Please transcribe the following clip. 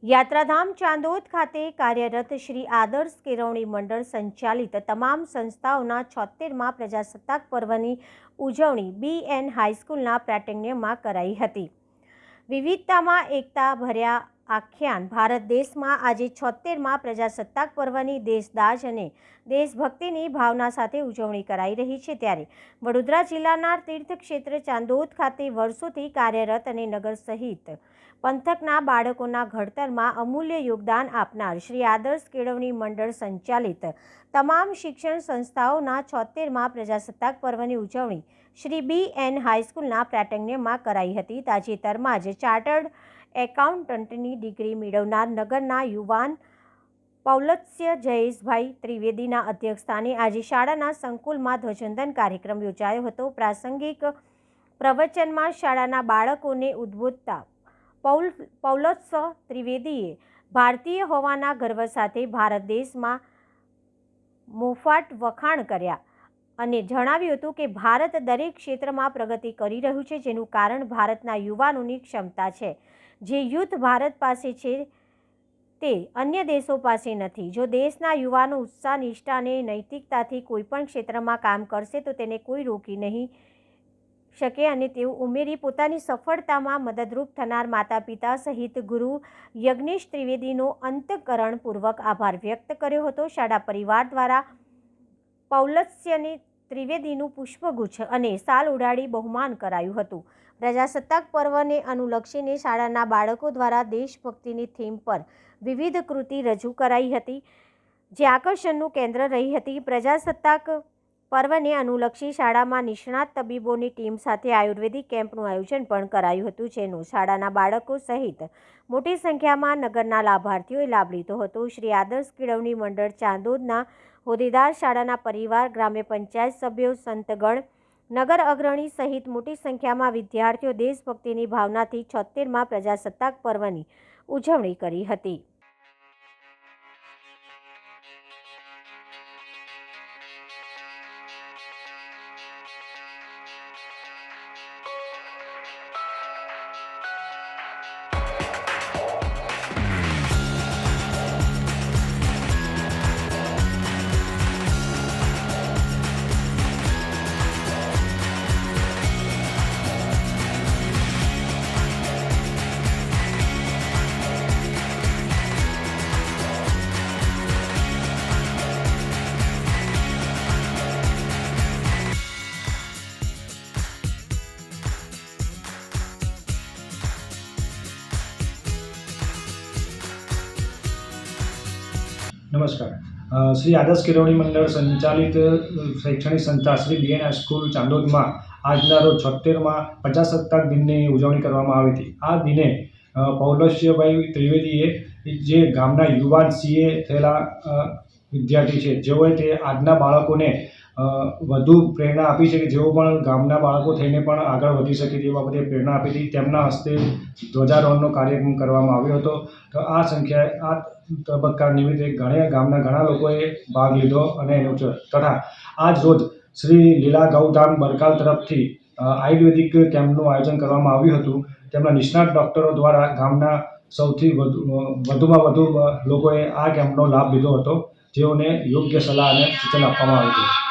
યાત્રાધામ ચાંદોદ ખાતે કાર્યરત શ્રી આદર્શ કેળવણી મંડળ સંચાલિત તમામ સંસ્થાઓના 76મા પ્રજાસત્તાક પર્વની ઉજવણી BN હાઈસ્કૂલના પ્રાંગણમાં કરાઈ હતી। વિવિધતામાં એકતા ભર્યા આખ્યાન ભારત દેશમાં આજે 76મા પ્રજાસત્તાક પર્વની દેશદાઝ અને દેશભક્તિની ભાવના સાથે ઉજવણી કરાઈ રહી છે। ત્યારે વડોદરા જિલ્લાના તીર્થક્ષેત્ર ચાંદોદ ખાતે વર્ષોથી કાર્યરત અને નગર સહિત પંથકના બાળકોના ઘડતરમાં અમૂલ્ય યોગદાન આપનાર શ્રી આદર્શ કેળવણી મંડળ સંચાલિત તમામ શિક્ષણ સંસ્થાઓના 76મા પ્રજાસત્તાક પર્વની ઉજવણી શ્રી BN હાઈસ્કૂલના પ્રાંગણમાં કરાઈ હતી। તાજેતરમાં જ ચાર્ટર્ડ એકાઉન્ટન્ટની ડિગ્રી મેળવનાર નગરના યુવાન પૌલત્સ્ય જયેશભાઈ ત્રિવેદીના અધ્યક્ષસ્થાને આજે શાળાના સંકુલમાં ધ્વજવંદન કાર્યક્રમ યોજાયો હતો। પ્રાસંગિક પ્રવચનમાં શાળાના બાળકોને ઉદ્બોધતા પૌલત્સ્ય ત્રિવેદીએ ભારતીય હોવાના ગર્વ સાથે ભારત દેશમાં મોફાટ વખાણ કર્યા અને જણાવ્યું હતું કે ભારત દરેક ક્ષેત્રમાં પ્રગતિ કરી રહ્યું છે, જેનું કારણ ભારતના યુવાનોની ક્ષમતા છે। જે યુથ ભારત પાસે છે તે અન્ય દેશો પાસે નથી। જો દેશના યુવાનો ઉત્સાહ, નિષ્ઠા અને નૈતિકતાથી કોઈપણ ક્ષેત્રમાં કામ કરશે તો તેને કોઈ રોકી નહીં શકે અને તેવું ઉમેરી પોતાની સફળતામાં મદદરૂપ થનાર માતા પિતા સહિત ગુરુ યજ્ઞેશ ત્રિવેદીનો અંતઃકરણપૂર્વક આભાર વ્યક્ત કર્યો હતો। શાળા પરિવાર દ્વારા પૌલત્સ્યને ત્રિવેદીનું પુષ્પગુચ્છ અને શાલ ઉડાડી બહુમાન કરાયું હતું। પ્રજાસત્તાક પર્વને અનુલક્ષીને શાળાના બાળકો દ્વારા દેશભક્તિની થીમ પર વિવિધ કૃતિ રજૂ કરાઈ હતી, જે આકર્ષણનું કેન્દ્ર રહી હતી। પ્રજાસત્તાક પર્વને અનુલક્ષી શાળામાં નિષ્ણાત તબીબોની ટીમ સાથે આયુર્વેદિક કેમ્પનું આયોજન પણ કરાયું હતું, જેનો શાળાના બાળકો સહિત મોટી સંખ્યામાં નગરના લાભાર્થીઓએ લાભ લીધો હતો। શ્રી આદર્શ કેળવણી મંડળ ચાંદોદના હોદ્દેદાર, શાળાના પરિવાર, ગ્રામ્ય પંચાયત સભ્યો, સંતગણ, નગર અગ્રણી સહિત મોટી સંખ્યામાં વિદ્યાર્થીઓ દેશભક્તિની ભાવનાથી 76મા પ્રજાસત્તાક પર્વની ઉજવણી કરી હતી। નમસ્કાર। શ્રી આદર્શ કેળવણી મંડળ સંચાલિત શૈક્ષણિક સંસ્થા શ્રી BN હાઈસ્કૂલ ચાંદોદમાં આજના રોજ 76મા પ્રજાસત્તાક દિનની ઉજવણી કરવામાં આવી હતી। આ દિને પૌલત્સ્યભાઈ ત્રિવેદીએ જે ગામના યુવાન CA થયેલા વિદ્યાર્થી છે, જેઓએ તે આજના બાળકોને વધુ પ્રેરણા આપી છે કે જેઓ પણ ગામના બાળકો થઈને પણ આગળ વધી શકે તે બાબતે પ્રેરણા આપી હતી। તેમના હસ્તે ધ્વજારોહણનો કાર્યક્રમ કરવામાં આવ્યો હતો। તો આ તબક્કા નિમિત્તે ગામના ઘણા લોકોએ ભાગ લીધો અને તથા આજ રોજ શ્રી લીલા ગૌધામ બરકાલ તરફથી આયુર્વેદિક કેમ્પનું આયોજન કરવામાં આવ્યું હતું। તેમના નિષ્ણાત ડૉક્ટરો દ્વારા ગામના સૌથી વધુમાં વધુ લોકોએ આ કેમ્પનો લાભ લીધો હતો, જેઓને યોગ્ય સલાહ અને સૂચન આપવામાં આવ્યું હતું।